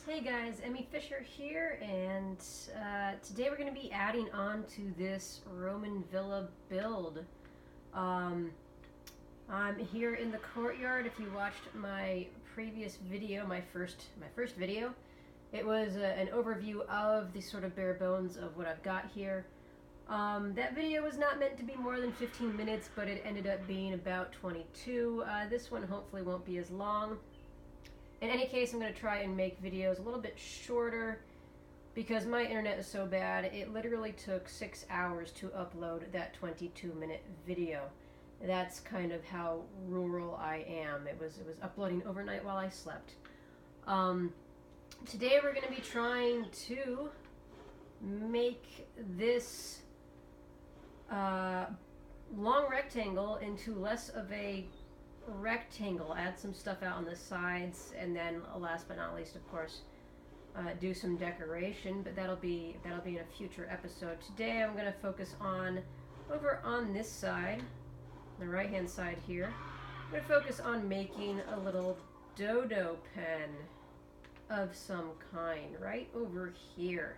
Hey guys, Emmy Fisher here, and today we're going to be adding on to this Roman villa build. I'm here in the courtyard. If you watched my previous video, my first video, it was an overview of the sort of bare bones of what I've got here. That video was not meant to be more than 15 minutes, but it ended up being about 22. This one hopefully won't be as long. In any case, I'm going to try and make videos a little bit shorter because my internet is so bad. It literally took 6 hours to upload that 22-minute video. That's kind of how rural I am. It was uploading overnight while I slept. Today we're going to be trying to make this long rectangle into less of a rectangle, add some stuff out on the sides, and then last but not least, of course, do some decoration, but that'll be in a future episode. Today I'm going to focus on over on this side, the right hand side here. I'm going to focus on making a little dodo pen of some kind right over here,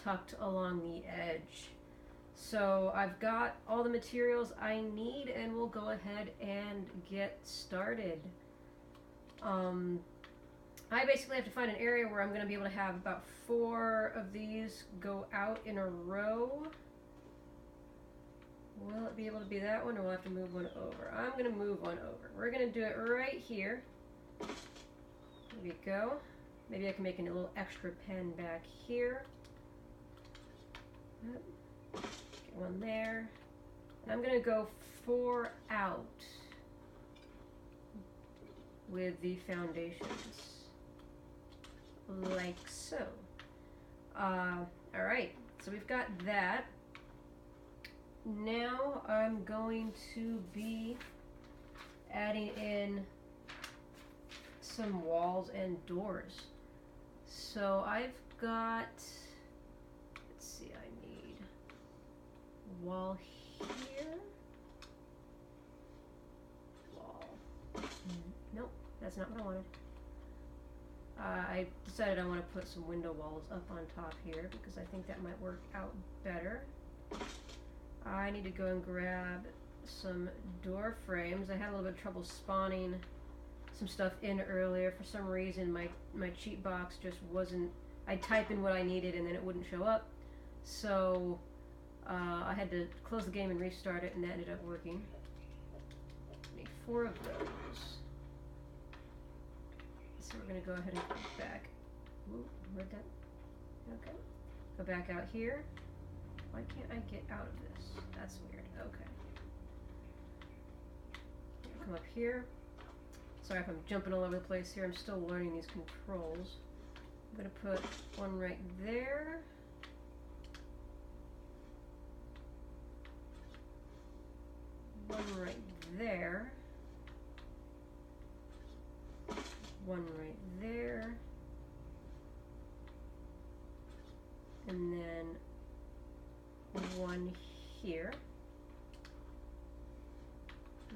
tucked along the edge. So I've got all the materials I need, and we'll go ahead and get started. I basically have to find an area where I'm going to be able to have about 4 of these go out in a row. Will it be able to be that one, or will I have to move one over? I'm going to move one over. We're going to do it right here. There we go. Maybe I can make a little extra pen back here. Yep. One there, and I'm going to go 4 out with the foundations, like so. Alright, so we've got that. Now I'm going to be adding in some walls and doors. So I've got, let's see, wall here. Wall. Nope, that's not what I wanted. I decided I want to put some window walls up on top here because I think that might work out better. I need to go and grab some door frames. I had a little bit of trouble spawning some stuff in earlier. For some reason my cheat box just wasn't, I'd type in what I needed and then it wouldn't show up. So I had to close the game and restart it, and that ended up working. I need 4 of those. So we're going to go ahead and go back. Ooh, where'd that? Okay. Go back out here. Why can't I get out of this? That's weird. Okay. Come up here. Sorry if I'm jumping all over the place here. I'm still learning these controls. I'm going to put one right there. One right there, one right there, and then one here.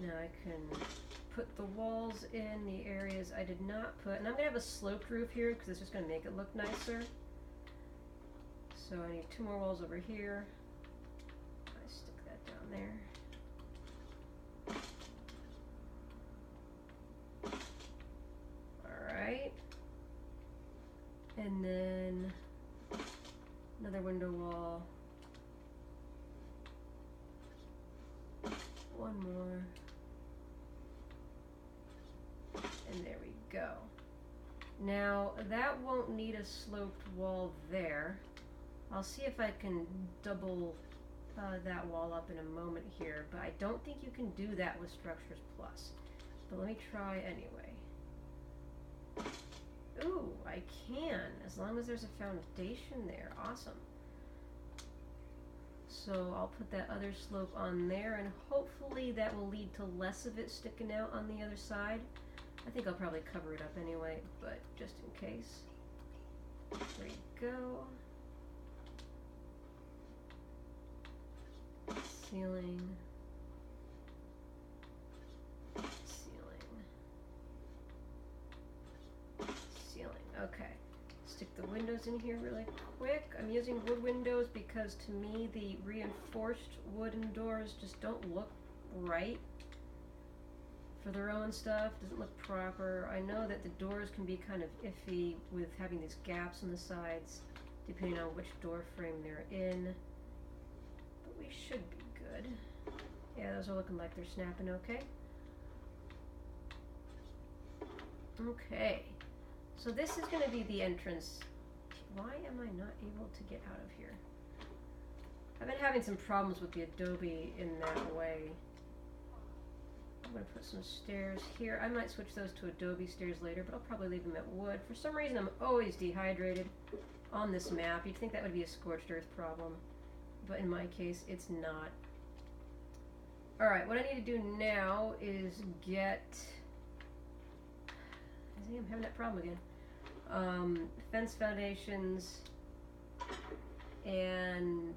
Now I can put the walls in the areas I did not put, and I'm going to have a sloped roof here because it's just going to make it look nicer. So I need 2 more walls over here. I stick that down there. And then another window wall. One more. And there we go. Now that won't need a sloped wall there. I'll see if I can double that wall up in a moment here, but I don't think you can do that with Structures Plus. But let me try anyway. Ooh, I can, as long as there's a foundation there. Awesome. So I'll put that other slope on there, and hopefully that will lead to less of it sticking out on the other side. I think I'll probably cover it up anyway, but just in case. There you go. Ceiling. Okay. Stick the windows in here really quick. I'm using wood windows because to me the reinforced wooden doors just don't look right for the row and stuff. Doesn't look proper. I know that the doors can be kind of iffy with having these gaps on the sides depending on which door frame they're in, but we should be good. Yeah, those are looking like they're snapping okay. Okay, so this is going to be the entrance. Why am I not able to get out of here? I've been having some problems with the Adobe in that way. I'm going to put some stairs here. I might switch those to Adobe stairs later, but I'll probably leave them at wood. For some reason, I'm always dehydrated on this map. You'd think that would be a scorched earth problem, but in my case, it's not. Alright, what I need to do now is get... See, I'm having that problem again. Fence foundations and...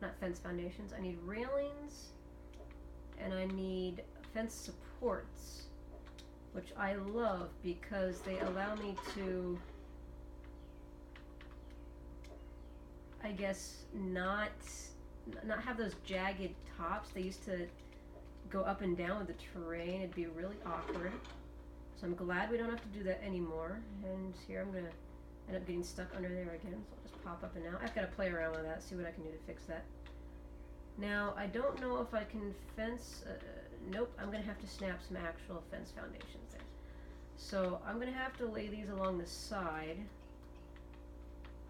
Not fence foundations. I need railings and I need fence supports, which I love because they allow me to, I guess, not have those jagged tops. They used to go up and down with the terrain. It'd be really awkward. So I'm glad we don't have to do that anymore. And here I'm going to end up getting stuck under there again. So I'll just pop up and out. I've got to play around with that, see what I can do to fix that. Now, I don't know if I can fence... nope, I'm going to have to snap some actual fence foundations there. So I'm going to have to lay these along the side,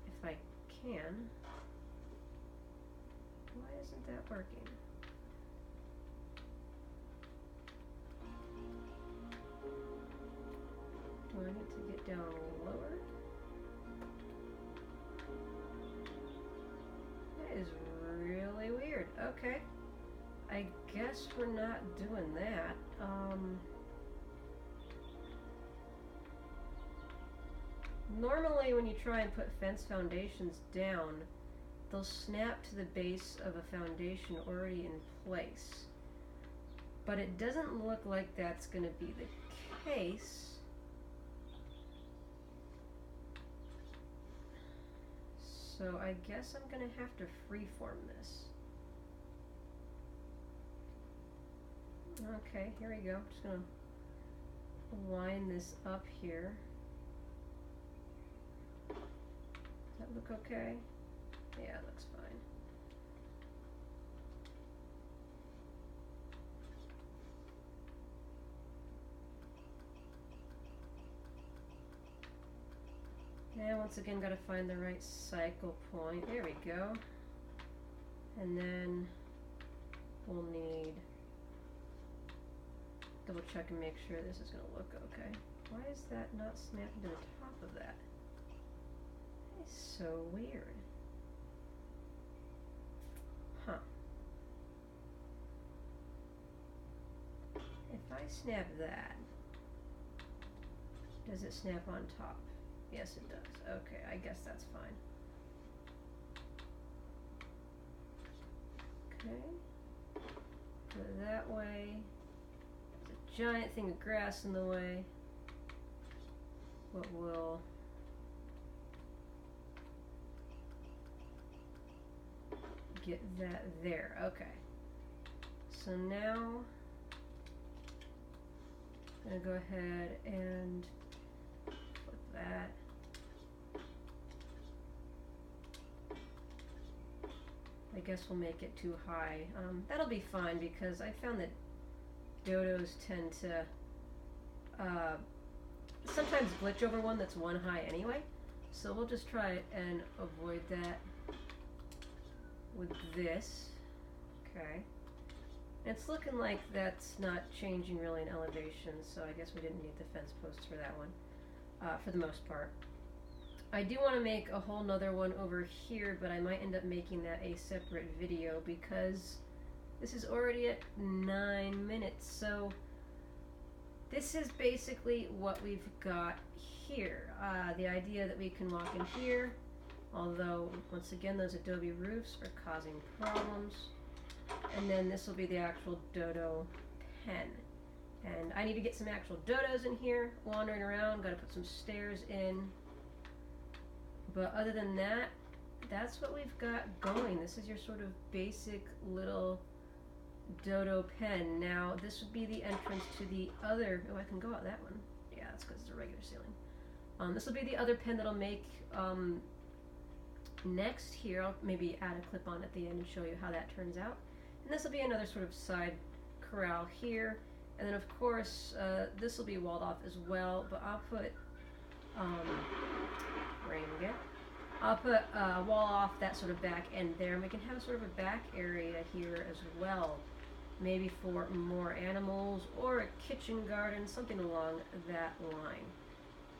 if I can. Why isn't that working? Do I need to get down lower? That is really weird. Okay. I guess we're not doing that. Normally when you try and put fence foundations down, they'll snap to the base of a foundation already in place. But it doesn't look like that's going to be the case. So I guess I'm going to have to freeform this. Okay, here we go. I'm just going to line this up here. Does that look okay? Yeah, it looks fine. And once again, got to find the right cycle point. There we go. And then we'll need double check and make sure this is going to look okay. Why is that not snapping to the top of that? It's so weird. Huh. If I snap that, does it snap on top? Yes, it does. Okay, I guess that's fine. Okay. Put it that way. There's a giant thing of grass in the way. What will... get that there. Okay. So now I'm going to go ahead and put that. I guess we'll make it too high. That'll be fine because I found that Dodos tend to sometimes glitch over one that's one high anyway. So we'll just try and avoid that with this. Okay. It's looking like that's not changing really in elevation, so I guess we didn't need the fence posts for that one, for the most part. I do want to make a whole nother one over here, but I might end up making that a separate video because this is already at 9 minutes, so this is basically what we've got here. The idea that we can walk in here, although once again those adobe roofs are causing problems. And then this will be the actual Dodo pen. And I need to get some actual dodos in here, wandering around, gotta put some stairs in. But other than that, that's what we've got going. This is your sort of basic little dodo pen. Now, this would be the entrance to the other, oh, I can go out that one. Yeah, that's because it's a regular ceiling. This will be the other pen that I'll make next here. I'll maybe add a clip on at the end and show you how that turns out. And this will be another sort of side corral here. And then of course, this will be walled off as well, but I'll put, rain again. I'll put a wall off that sort of back end there, and we can have sort of a back area here as well. Maybe for more animals or a kitchen garden, something along that line.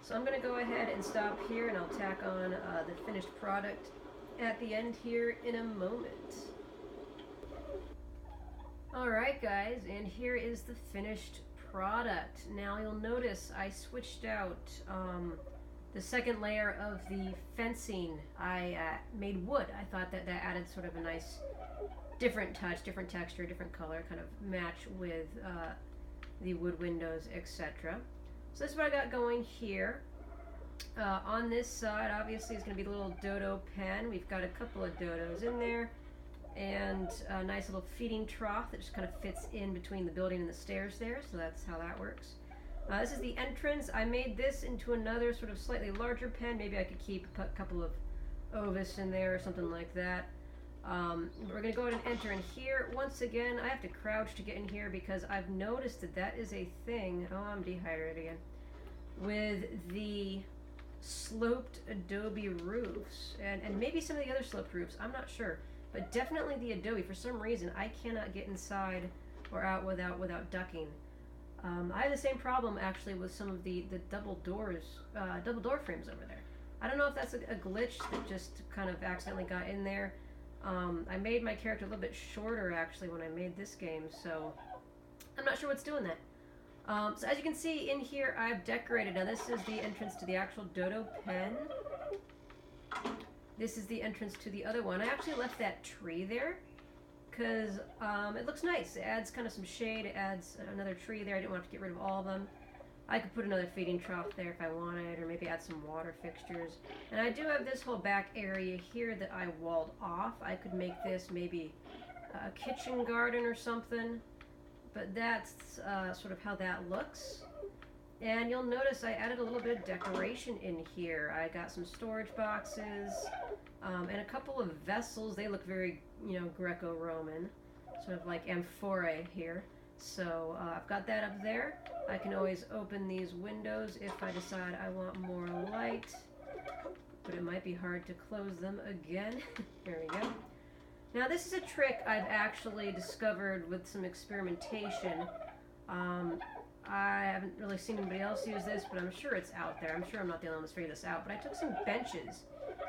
So I'm going to go ahead and stop here, and I'll tack on the finished product at the end here in a moment. Alright guys, and here is the finished product. Now you'll notice I switched out the second layer of the fencing. I made wood. I thought that added sort of a nice different touch, different texture, different color, kind of match with the wood windows, etc. So this is what I got going here. On this side, obviously, is going to be the little dodo pen. We've got a couple of dodos in there, and a nice little feeding trough that just kind of fits in between the building and the stairs there, so that's how that works. This is the entrance. I made this into another sort of slightly larger pen. Maybe I could keep a couple of ovis in there or something like that. We're going to go ahead and enter in here. Once again, I have to crouch to get in here because I've noticed that is a thing. Oh, I'm dehydrated again. With the sloped adobe roofs, and maybe some of the other sloped roofs, I'm not sure. But definitely the adobe. For some reason, I cannot get inside or out without ducking. I have the same problem actually with some of the double door frames over there. I don't know if that's a glitch that just kind of accidentally got in there. I made my character a little bit shorter actually when I made this game, so I'm not sure what's doing that. So as you can see in here, I've decorated. Now this is the entrance to the actual dodo pen. This is the entrance to the other one. I actually left that tree there because it looks nice. It adds kind of some shade. It adds another tree there. I didn't want to get rid of all of them. I could put another feeding trough there if I wanted, or maybe add some water fixtures. And I do have this whole back area here that I walled off. I could make this maybe a kitchen garden or something, but that's sort of how that looks. And you'll notice I added a little bit of decoration in here. I got some storage boxes and a couple of vessels. They look very, Greco-Roman, sort of like amphora here. So I've got that up there. I can always open these windows if I decide I want more light, but it might be hard to close them again. There we go. Now this is a trick I've actually discovered with some experimentation. I haven't really seen anybody else use this, but I'm sure it's out there. I'm sure I'm not the only one that's figured this out, but I took some benches.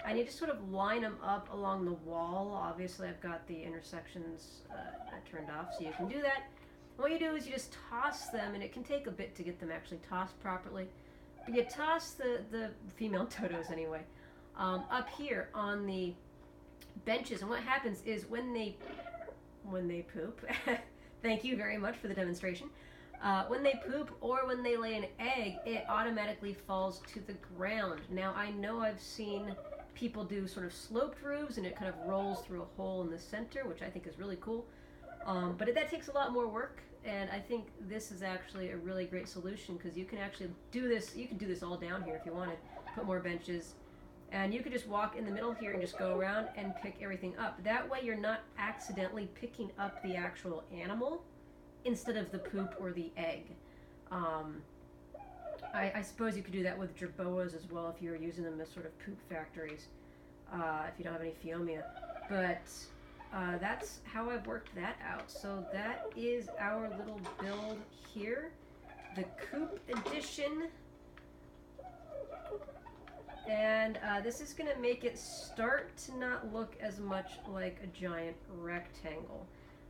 I need to sort of line them up along the wall. Obviously I've got the intersections turned off, so you can do that. What you do is you just toss them, and it can take a bit to get them actually tossed properly. But you toss the female dodos anyway up here on the benches, and what happens is when they poop, thank you very much for the demonstration. When they poop or when they lay an egg, it automatically falls to the ground. Now I know I've seen people do sort of sloped roofs, and it kind of rolls through a hole in the center, which I think is really cool. But that takes a lot more work, and I think this is actually a really great solution because you can actually do this. You can do this all down here if you wanted. Put more benches, and you could just walk in the middle here and just go around and pick everything up. That way you're not accidentally picking up the actual animal instead of the poop or the egg. I suppose you could do that with jerboas as well if you're using them as sort of poop factories, if you don't have any Phiomia. But that's how I've worked that out. So that is our little build here, the Coop edition. And this is going to make it start to not look as much like a giant rectangle.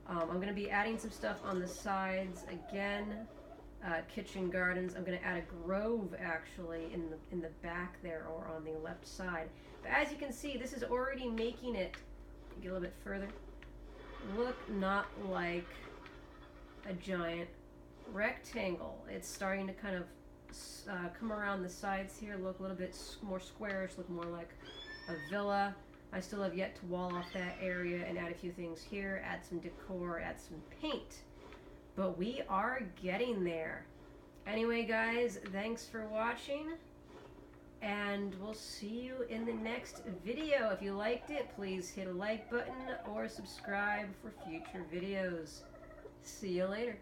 I'm going to be adding some stuff on the sides again, kitchen gardens. I'm going to add a grove actually in the back there or on the left side. But as you can see, this is already making it, get a little bit further, look not like a giant rectangle. It's starting to kind of come around the sides here, look a little bit more squarish, look more like a villa. I still have yet to wall off that area and add a few things here, add some decor, add some paint. But we are getting there. Anyway, guys, thanks for watching, and we'll see you in the next video. If you liked it, please hit a like button or subscribe for future videos. See you later.